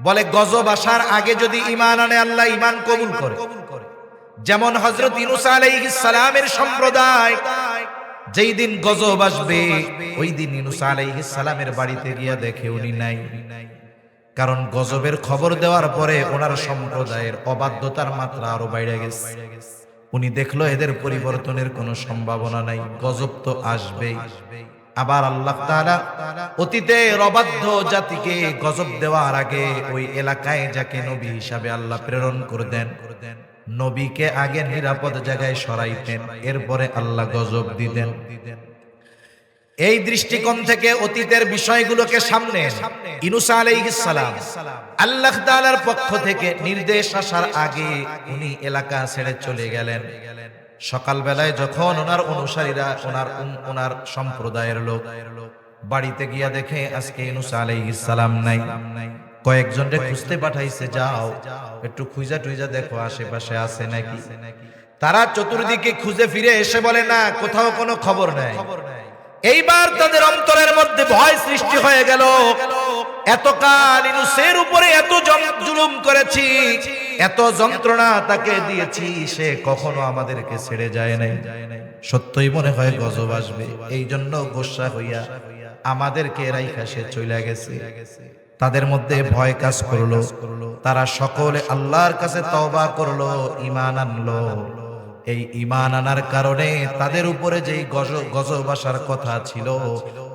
বলে গজব আসার আগে যদি ঈমান আনে আল্লাহ ঈমান কবুল করে। যেমন হযরত ইউনূস আলাইহিস সালামের সম্প্রদায় যেই দিন গজব আসবে ওই দিন ইউনূস আলাইহিস সালামের বাড়িতে গিয়া দেখে উনি নাই। কারণ গজবের খবর দেওয়ার পরে ওনার সম্প্রদায়ের অবাধ্যতার মাত্রা আরো বেড়ে গেছে। উনি দেখলো এদের পরিবর্তনের কোনো সম্ভাবনা নাই, গজব তো আসবেই। আবার আল্লাহ তাআলা অতীতের অবাধ্য জাতিকে গজব দেওয়ার আগে ওই এলাকায় যাকে নবী হিসাবে আল্লাহ প্রেরণ করে দেন, নবীকে আগে নিরাপদ জায়গায় সরাইতেন, এরপরে আল্লাহ গজব দিতেন। এই দৃষ্টিকোণ থেকে অতীতের বিষয়গুলোকে সামনে ইউনূস আলাইহিস সালাম আল্লাহ তাআলার পক্ষ থেকে নির্দেশ আসার আগে উনি এলাকা ছেড়ে চলে গেলেন। সকালবেলায় যখন ওনার অনুসারীরা, ওনার সম্প্রদায়ের লোক বাড়িতে গিয়া দেখে আজকে ইউনূস আলাইহিস সালাম নাই, কয়েকজনকে খুঁজতে পাঠাইছে, যাও একটু খুঁজা টুইজা দেখো আশেপাশে আছে নাকি। তারা চতুর্দিকে খুঁজে ফিরে এসে বলে না, কোথাও কোনো খবর নাই। এইবার তাদের অন্তরের মধ্যে ভয় সৃষ্টি হয়ে গেল। এতকাল ইউনূসের উপরে এত জুলুম করেছি, এত যন্ত্রণা তাকে দিয়েছি, সে কখনো আমাদেরকে ছেড়ে যায় নাই। সত্যই মনে হয় গজব আসবে, এই জন্য গোসা হইয়া আমাদেরকে রাইখা সে চলে গেছে। তাদের মধ্যে ভয় কাজ করলো। তারা সকলে আল্লাহর কাছে তওবা করলো, ঈমান আনলো। এই ঈমান আনার কারণে তাদের উপরে যেই গজব আসার কথা ছিল,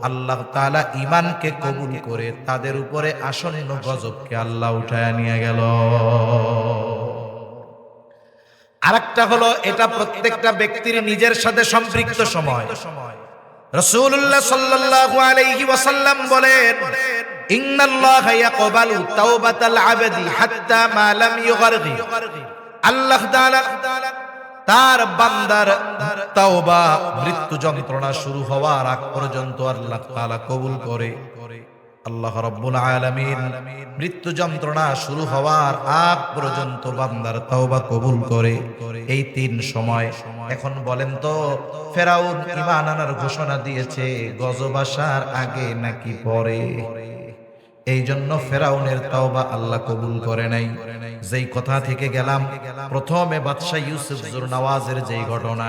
আল্লাহ তাআলা ঈমানকে কবুল করে তাদের উপরে আসন্ন গজবকে আল্লাহ উঠায় নিয়ে গেল। আরেকটা হলো, এটা প্রত্যেকটা ব্যক্তির নিজের সাথে সম্পৃক্ত সময়। রাসূলুল্লাহ সাল্লাল্লাহু আলাইহি ওয়াসাল্লাম বলেন, ইন্নাল্লাহা ইয়াকবালু তাওবাতাল আবদি হাত্তা মা লাম ইউগরগি। আল্লাহ তাআলা তার বান্দার তাওবা মৃত্যু যন্ত্রণা শুরু হওয়ার আগ পর্যন্ত আল্লাহ তাআলা কবুল করে। আল্লাহ রাব্বুল আলামিন মৃত্যু যন্ত্রণা শুরু হওয়ার আগ পর্যন্ত বান্দার তওবা কবুল করে এই 3 সময়। এখন বলেন তো ফেরাউন ঈমান আনার ঘোষণা দিয়েছে গজব আসার আগে নাকি পরে? এই জন্য ফেরাউনের তওবা আল্লাহ কবুল করে নাই। যেই কথা থেকে গেলাম, প্রথমে বাদশা ইউসুফ জুরনাওয়াজের যেই ঘটনা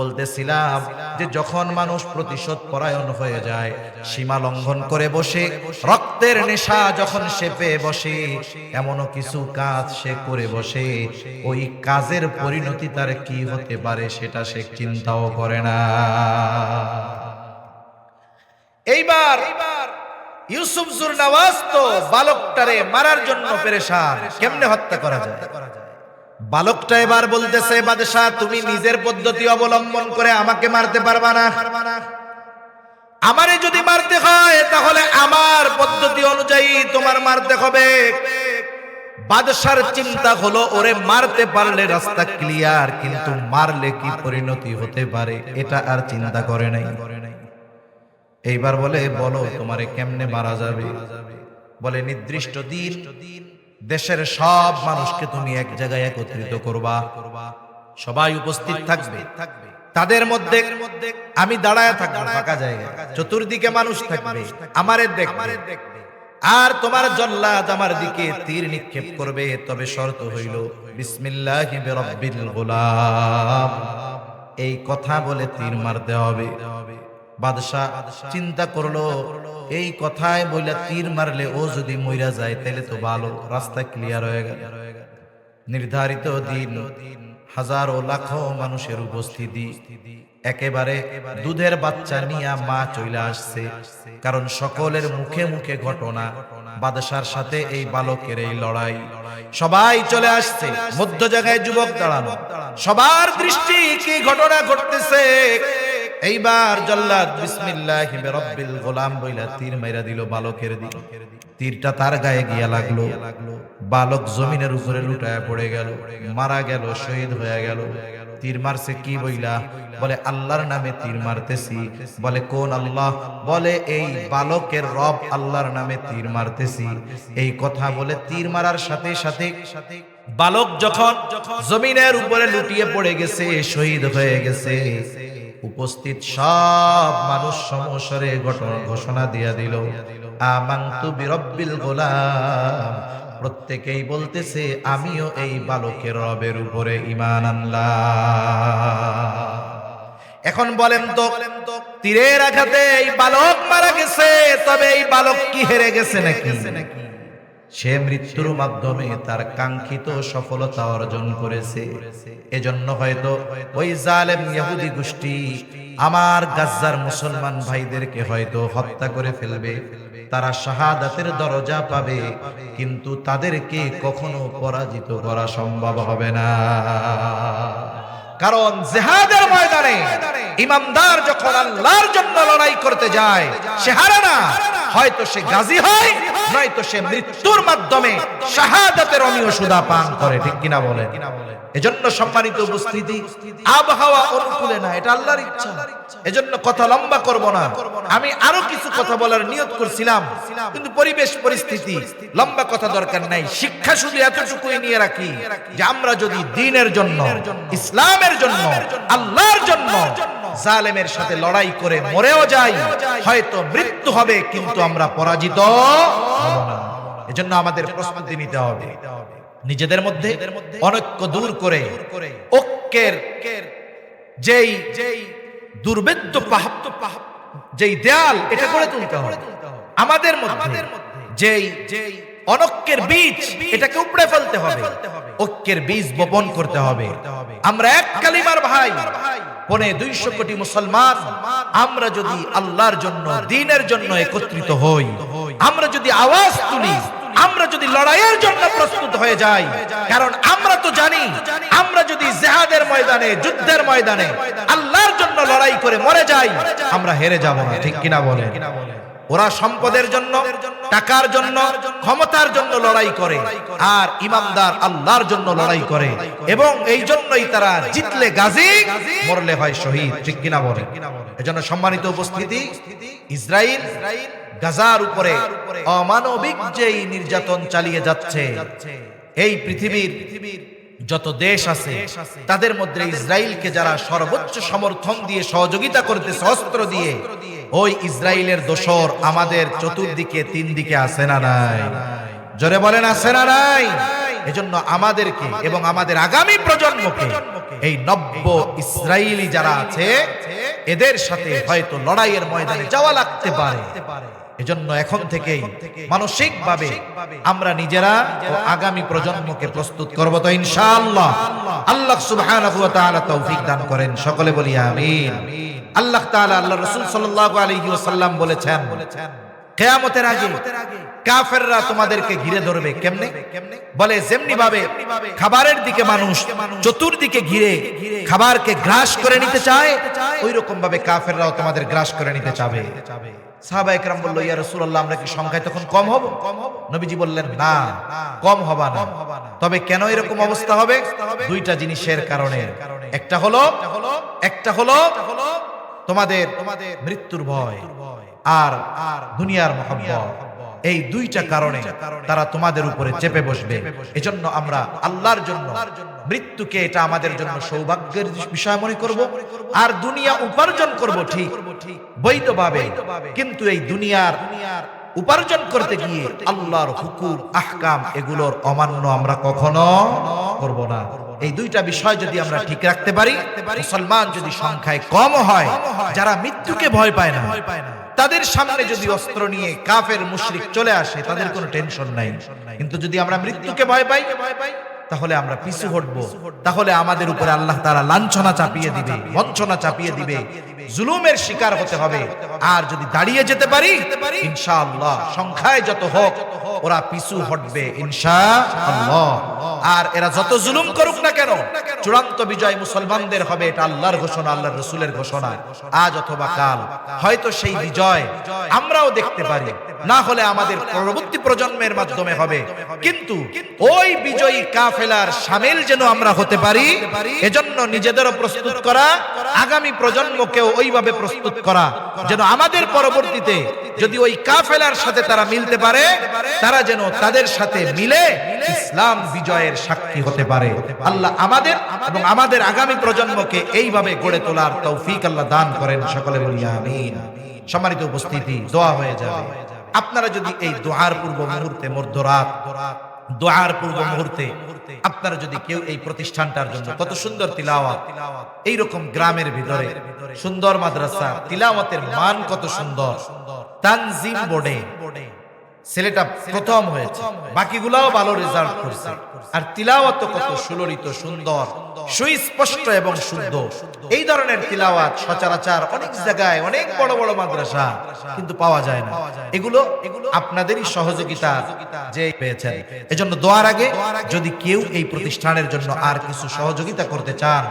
বলতেছিলাম, যে যখন মানুষ প্রতিশোধ পরায়ণ হয়ে যায়, সীমা লঙ্ঘন করে বসে, রক্তের নেশা যখন সে পেয়ে বসে, এমনও কিছু কাজ সে করে বসে, ওই কাজের পরিণতি তার কি হতে পারে সেটা সে চিন্তাও করে না। এইবার ইউসুফ জুরনাওয়াজ তো বালকটারে মারার জন্য পেরেশান, কেমনে হত্যা করা যায়। বালকটা এবার বলতেছে, বাদশাহ তুমি নিজের পদ্ধতি অবলম্বন করে আমাকে মারতে পারবা না, আমারে যদি মারতে হয় তাহলে আমার পদ্ধতি অনুযায়ী তোমার মারতে হবে। বাদশার চিন্তা হলো, ওরে মারতে পারলে রাস্তা ক্লিয়ার, কিন্তু মারলে কি পরিণতি হতে পারে এটা আর চিন্তা করে নাই। এইবার বলে, বলো তোমারে কেমনে মারা যাবে। বলে, নির্দিষ্ট দিন দেশের সব মানুষকে তুমি এক জায়গায় একত্রিত করবা, সবাই উপস্থিত থাকবে, তাদের মধ্যে আমি দাঁড়ায় থাকবো ফাঁকা জায়গা, চতুর্দিকে মানুষ থাকবে, আমারে দেখবে, আর তোমার জল্লাদ আমার দিকে তীর নিক্ষেপ করবে, তবে শর্ত হইল বিসমিল্লাহি বিরাব্বিল গোলাম, এই কথা বলে তীর মারতে হবে। বাদশাহ চিন্তা করলো, এই কথায় বইলা তীর মারলে ও যদি মইরা যায় তাহলে তো ভালো, রাস্তা ক্লিয়ার হয়ে গেল। নির্ধারিত দিন, হাজারো লাখো মানুষের উপস্থিতি, একেবারে দুধের বাচ্চা নিয়ে মা চলে আসছে, কারণ সকলের মুখে মুখে ঘটনা বাদশার সাথে এই বালকের এই লড়াই। সবাই চলে আসছে, মধ্য জায়গায় যুবক দাঁড়ানো, সবার দৃষ্টি কি ঘটনা ঘটতেছে। এইবার জল্লাদ বিসমিল্লাহি বিরাব্বিল গোলাম বইলা তীর মাইরা দিল বালকের দিকে। তীরটা তার গায়ে গিয়া লাগলো, বালক জমিনের উপরে লুটায়া পড়ে গেল, মারা গেল, শহীদ হয়ে গেল। তীর মারছে কি বইলা? বলে আল্লাহর নামে তীর মারতেছি। বলে কোন আল্লাহ? বলে এই বালকের রব আল্লাহর নামে তীর মারতেছি। এই কথা বলে তীর মারার সাথে সাথে বালক যখন জমিনের উপরে লুটিয়ে পড়ে গেছে, শহীদ হয়ে গেছে, উপস্থিত সব মানুষ সমস্বরে ঘোষণা দিয়া দিল, আমানতু বিরাব্বিল গোলাম। প্রত্যেকেই বলতেছে আমিও এই বালকের রবের উপরে ঈমান আনলাম। এখন বলেন তো, তীরের আঘাতে এই বালক মারা গেছে, তবে এই বালক কি হেরে গেছে নাকি? সে মৃত্যুর মাধ্যমে তার কাঙ্ক্ষিত সফলতা অর্জন করেছে। এজন্য হয়তো ওই জালেম ইহুদি গোষ্ঠী আমার গাজ্জার মুসলমান ভাইদেরকে হয়তো হত্যা করে ফেলবে, তারা শাহাদাতের দরজা পাবে, কিন্তু তাদেরকে কখনো পরাজিত করা সম্ভব হবে না। কারণ জিহাদের ময়দানে ইমানদার যখন আল্লাহর জন্য লড়াই করতে যায়, সে হারে না, হয়তো সে গাজী হয়, নয়তো সে মৃত্যুর মাধ্যমে শাহাদাতের অমীয় সুধা পান করে। ঠিক কিনা বলেন? এজন্য সম্মানিত উপস্থিতি, আবহাওয়া অনুকূলে না, এটা আল্লাহর ইচ্ছা। এজন্য কথা লম্বা করব না, আমি আরো কিছু কথা বলার নিয়ত করছিলাম, কিন্তু পরিবেশ পরিস্থিতি, লম্বা কথা দরকার নাই। শিক্ষা শুধু এতটুকুই নিয়ে রাখি যে আমরা যদি দ্বীনের জন্য, ইসলামের জন্য, আল্লাহর জন্য জালেমের সাথে লড়াই করে মরেও যাই, হয়তো মৃত্যু হবে, কিন্তু আমরা পরাজিত হব না। এজন্য আমাদের প্রস্তুতি নিতে হবে, নিজেদের মধ্যে অনৈক্য দূর করে ঐক্যের যেই দুর্ভেদ্য যেই দেয়াল, এটা গড়ে তুলতে হবে। আমাদের মধ্যে যেই অনৈক্যের বীজ, এটাকে উপড়ে ফেলতে হবে, ঐক্যের বীজ বপন করতে হবে। আমরা এক কালিমার ভাই, 250 কোটি মুসলমান, আমরা যদি আল্লাহর জন্য, দ্বীনের জন্য একত্রিত হই, আমরা যদি আওয়াজ তুলি, আমরা যদি লড়াইয়ের জন্য প্রস্তুত হয়ে যাই, কারণ আমরা তো জানি আমরা যদি জিহাদের ময়দানে, যুদ্ধের ময়দানে আল্লাহর জন্য লড়াই করে মরে যাই, আমরা হেরে যাব না। ঠিক কিনা বলেন? ওরা সম্পদের জন্য, টাকার জন্য, ক্ষমতার জন্য লড়াই করে, আর ইমানদার আল্লাহর জন্য লড়াই করে, এবং এই জন্যই তারা জিতলে গাজী, মরলে হয় শহীদ। ঠিক কিনা বলে? এজন্য সম্মানিত উপস্থিতি, ইসরাইল গাজার উপরে অমানবিক যেই নির্যাতন চালিয়ে যাচ্ছে, এই পৃথিবীর যত দেশ আছে তাদের মধ্যে ইসরাইলকে যারা সর্বোচ্চ সমর্থন দিয়ে সহযোগিতা করতেছে অস্ত্র দিয়ে, ওই ইসরাইলের দোসর আমাদের চতুর্দিকে তিন দিকে আছে না নাই? জোরে বলেন, আছে না নাই? এজন্য আমাদেরকে এবং আমাদের আগামী প্রজন্মকে এই নব্য ইসরাইলি যারা আছে এদের সাথে হয়তো লড়াইয়ের ময়দানে যাওয়া লাগতে পারে। এজন্য এখন থেকেই মানসিকভাবে আমরা নিজেরা ও আগামী প্রজন্মকে প্রস্তুত করব তো ইনশাআল্লাহ। আল্লাহ সুবহানাহু ওয়া তাআলা তৌফিক দান করেন, সকলে বলি আমিন। আল্লাহ তাআলা, আল্লাহ রাসূল সাল্লাল্লাহু আলাইহি ওয়াসাল্লাম বলেছেন, কিয়ামতের আগে কাফেররা তোমাদেরকে ঘিরে ধরবে। কেমনে? বলে যেমনি ভাবে খাবারের দিকে মানুষ চতুর্দিকে ঘিরে খাবারকে গ্রাস করে নিতে চায়, ওই রকম ভাবে কাফেররাও তোমাদের গ্রাস করে নিতে চাবে। সাহাবায়ে কেরাম বলল, ইয়া রাসূলুল্লাহ, আমরা কি সংখ্যায় তখন কম হব? নবীজি বললেন, না, কম হবা না। তবে কেন এরকম অবস্থা হবে? দুইটা জিনিসের কারণে। একটা হলো তোমাদের মৃত্যুর ভয়, আর দুনিয়ার মহব্বত। এই দুইটা কারণে তারা তোমাদের উপরে চেপে বসবে। এজন্য আমরা আল্লাহর জন্য মৃত্যুকে এটা আমাদের জন্য সৌভাগ্যের বিষয় মনে করব, আর দুনিয়া উপার্জন করব ঠিক বৈধভাবে, কিন্তু এই দুনিয়ার উপার্জন করতে গিয়ে আল্লাহর হুকুম আহকাম এগুলোর অমান্য আমরা কখনো করব না। এই দুইটা বিষয় যদি আমরা ঠিক রাখতে পারি, মুসলমান যদি সংখ্যায় কম হয়, যারা মৃত্যুকে ভয় পায় না, তাদের সামনে যদি অস্ত্র নিয়ে কাফের মুশরিক চলে আসে, তাদের কোনো টেনশন নাই। কিন্তু যদি আমরা মৃত্যুকে ভয় পাই, তাহলে আমরা পিছু হটবো, তাহলে আমাদের উপরে আল্লাহ তাআলা লাঞ্ছনা চাপিয়ে দিবে, বঞ্চনা চাপিয়ে দিবে, জুলুমের শিকার হতে হবে। আর যদি দাঁড়িয়ে যেতে পারি, ইনশাআল্লাহ সংখ্যায় যত হোক ওরা পিছু হটবে ইনশাআল্লাহ। আর এরা যত জুলুম করুক না কেন, চূড়ান্ত বিজয় মুসলমানদের হবে, এটা আল্লাহর ঘোষণা, আল্লাহর রাসূলের ঘোষণা। আজ অথবা কাল হয়তো সেই বিজয় আমরাও দেখতে পারি, না হলে আমাদের পরবর্তী প্রজন্মের মাধ্যমে হবে। কিন্তু ওই বিজয়ী কাফেলার শামিল যেন আমরা হতে পারি, এজন্য নিজেদেরও প্রস্তুত করা, আগামী প্রজন্মকেও ওইভাবে প্রস্তুত করা, যেন আমাদের পরবর্তীতে যদি ওই কাফেলার সাথে তারা মিলতে পারে, তারা যেন তাদের সাথে মিলে ইসলাম বিজয়ের সাক্ষী হতে পারে। আল্লাহ আমাদের এবং আমাদের আগামী প্রজন্মকে এইভাবে গড়ে তোলার তৌফিক আল্লাহ দান করেন, সকলে বলি আমিন। সম্মানিত উপস্থিতি, দোয়া হয়ে যাবে। আপনারা যদি এই দোয়ার পূর্ব মুহূর্তে, মধ্যরাত দোয়ার পূর্ব মুহূর্তে আপনারা যদি কেউ এই প্রতিষ্ঠানটার জন্য, কত সুন্দর তিলাওয়াত, এইরকম গ্রামের ভিতরে সুন্দর মাদ্রাসা, তিলাওয়াতের মান কত সুন্দর, তানজিম বোর্ডে ছেলেটা প্রথম হয়েছে, বাকিগুলাও ভালো রেজাল্ট করছে, আর তিলাওয়াত কত সুললিত, সুন্দর, সুস্পষ্ট এবং শুদ্ধ। এই ধরনের তিলাওয়াত সচরাচর অনেক জায়গায়, অনেক বড় বড় মাদ্রাসা কিন্তু পাওয়া যায় না। এগুলো আপনাদেরই সহযোগিতা যে পেয়েছেন। এজন্য দোয়ার আগে যদি কেউ এই প্রতিষ্ঠানের জন্য আর কিছু সহযোগিতা করতে চান,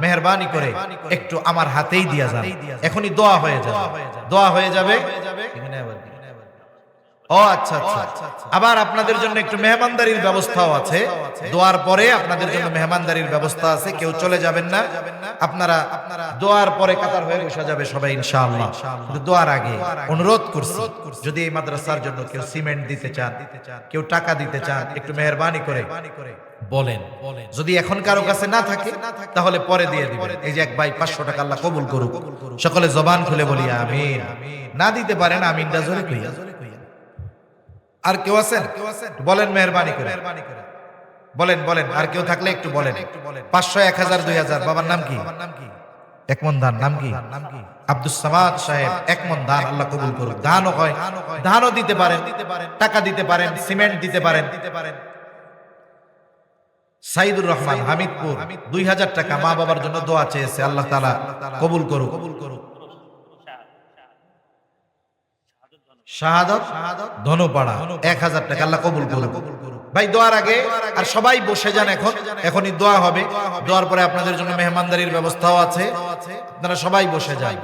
মেহেরবানি করে একটু আমার হাতেই দিয়া যান, এখনই দোয়া হয়ে যাবে, দোয়া হয়ে যাবে। ও আচ্ছা আচ্ছা, আবার আপনাদের জন্য একটু মেহমানদারির ব্যবস্থাও আছে। দোয়ার পরে আপনাদের জন্য মেহমানদারির ব্যবস্থা আছে, কেউ চলে যাবেন না, আপনারা দোয়ার পরে কাতার হয়ে বসে যাবে সবাই ইনশাআল্লাহ। কিন্তু দোয়ার আগে অনুরোধ করছি, যদি এই মাদ্রাসার জন্য কেউ সিমেন্ট দিতে চান, কেউ টাকা দিতে চান, একটু মেহরবানি করে বলেন। যদি এখন কারো কাছে না থাকে তাহলে পরে দিয়ে দিবেন। এই যে এক ভাই 500 টাকা আল্লাহ কবুল করুক, সকলে জবান খুলে বলি আমিন। না দিতে পারেন আমিনটা জোরে কইয়া। আর কেউ আছেন? বলেন মেহরবানি করে বলেন, বলেন। আর কেউ থাকলে একটু বলেন। 500, 1000, 2000। বাবার নাম কি? একমন ধান। নাম কি? আব্দুস সামাদ সাহেব। একমন ধান আল্লাহ কবুল করুক। ধানও হয়, ধানও দিতে পারেন, টাকা দিতে পারেন, সিমেন্ট দিতে পারেন। সাইদুর রহমান, হামিদপুর, 2000 টাকা মা বাবার জন্য দোয়া চেয়েছে, আল্লাহ তাআলা কবুল করুক। শাহাদত ধনুপাড়া, 1000 টাকা আল্লাহ কবুল করুক। ভাই দোয়ার আগে আর সবাই বসে যান, এখনই দোয়া হবে। দোয়ার পরে আপনাদের জন্য মেহমানদারির ব্যবস্থাও আছে, আপনারা সবাই বসে যান।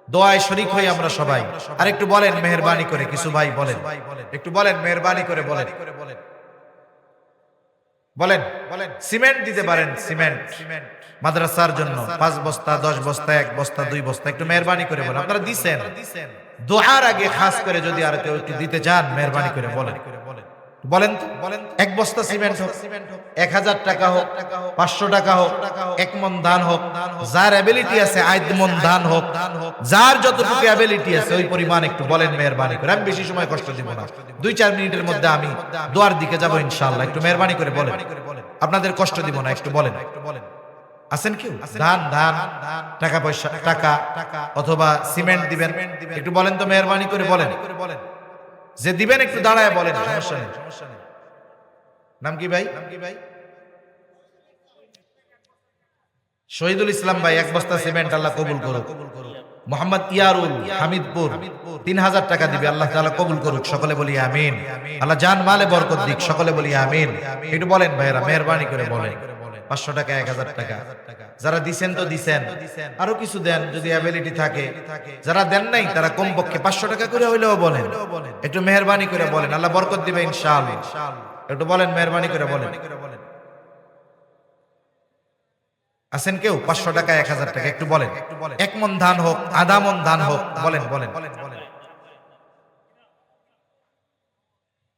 দোয়ায় শরীক হই আমরা সবাই। আর একটু বলেন মেহেরবানি করে, কিছু ভাই বলেন, একটু বলেন মেহেরবানি করে বলেন, বলেন বলেন সিমেন্ট দিতে পারেন, সিমেন্ট মাদ্রাসার জন্য 5 বস্তা 10 বস্তা 1 বস্তা 2 বস্তা, একটু মেহেরবানি করে বলেন। আপনারা দিছেন, দোয়ার আগে খাস করে যদি আর কেউ একটু দিতে চান মেহেরবানি করে বলেন, বলেন তো, বলেন। 1 বস্তা সিমেন্ট হোক, 1000 টাকা হোক, 500 টাকা হোক, 1 মন ধান হোক, যার এবিলিটি আছে আইদ মন ধান হোক, যার যতটুকু এবিলিটি আছে ওই পরিমাণ একটু বলেন মেহেরবানি করে। আমি বেশি সময় কষ্ট দিব না, 2-4 মিনিটের মধ্যে আমি দোয়ার দিকে যাব ইনশাআল্লাহ। একটু মেহেরবানি করে বলেন, আপনাদের কষ্ট দিব না, একটু বলেন। আছেন কেউ? ধান ধান টাকা পয়সা, টাকা অথবা সিমেন্ট দিবেন, একটু বলেন তো মেহেরবানি করে বলেন। যে দিবেন একটু দাঁড়ায় বলেন, সমস্যা নেই। নাম কি ভাই? শহীদুল ইসলাম ভাই 1 বস্তা সিমেন্ট আল্লাহ কবুল করুক। মোহাম্মদ ইয়ারুল হামিদপুর 3000 টাকা দিবে, আল্লাহ তাআলা কবুল করুক, সকলে বলি আমিন। আল্লাহ জান মালে বরকত দিক, সকলে বলি আমিন। একটু বলেন ভাইরা মেহেরবানি করে বলেন। 500 টাকা 1000 টাকা যারা দিছেন তো দিছেন, আরো কিছু দেন যদি অ্যাবিলিটি থাকে। যারা দেন নাই তারা কমপক্ষে 500 টাকা করে হইলেও বলেন, একটু মেহেরবানি করে বলেন, আল্লাহ বরকত দিবে ইনশাআল্লাহ। একটু বলেন মেহেরবানি করে বলেন। আছেন কেউ? 500 টাকা 1000 টাকা একটু বলেন। 1 মন ধান হোক, আধা মন ধান হোক, বলেন বলেন।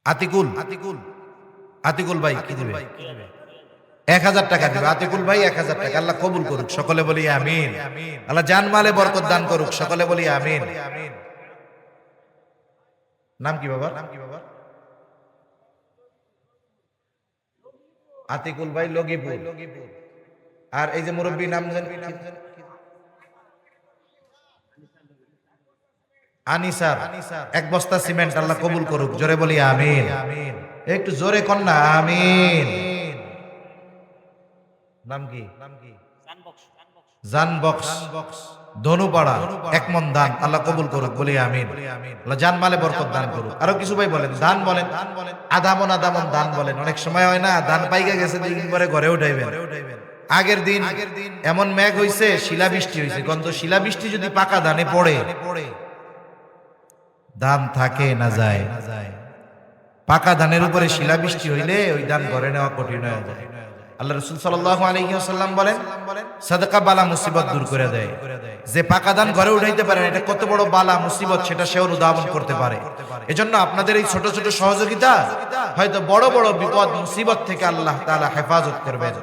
আতিকুল আতিকুল ভাই কি দিবে? 1000 টাকা দিবে আতিকুল ভাই, 1000 টাকা, আল্লাহ কবুল করুক, সকলে বলি আমিন। আল্লাহ জান মালে বরকত দান করুক, সকলে বলি আমিন। নাম কি বাবা? আতিকুল ভাই লগিপুর। আর এই যে মুরব্বী নাম আনিসার, 1 বস্তা সিমেন্ট, আল্লাহ কবুল করুক, জোরে বলি আমিন। একটু জোরে কন্যা আমিন। নাম কি? জানবক্স ধনুপাড়া, 1 মন ধান, আল্লাহ কবুল করুক, বলি আমিন। আল্লাহ জান মালে বরকত দান করুক। আরো কিছু ভাই বলেন, দান বলেন, আধা মন দান বলেন। অনেক সময় হয় না, ধান পাইকা গেছে 2 দিন পরে ঘরে উঠাইবেন। আগের দিন এমন মেঘ হইছে, শিলাবৃষ্টি হইছে, গন্ধ শিলাবৃষ্টি যদি পাকা ধানে পড়ে, ধান থাকে না যায়। পাকা ধানের উপরে শিলাবৃষ্টি হইলে ওই ধান ঘরে নেওয়া কঠিন হয়ে যায়। আল্লাহ রাসূল সাল্লাল্লাহু আলাইহি ওয়াসাল্লাম বলেন, সাদকা বালা মুসিবত দূর করে দেয়। যে পাকা ধান ঘরে উঠাইতে পারে, এটা কত বড় বালা মুসিবত সেটা সে অনুধাবন করতে পারে। এজন্য আপনাদের এই ছোট ছোট সহযোগিতা হয়তো বড় বড় বিপদ মুসিবত থেকে আল্লাহ তাআলা হেফাজত করবেন।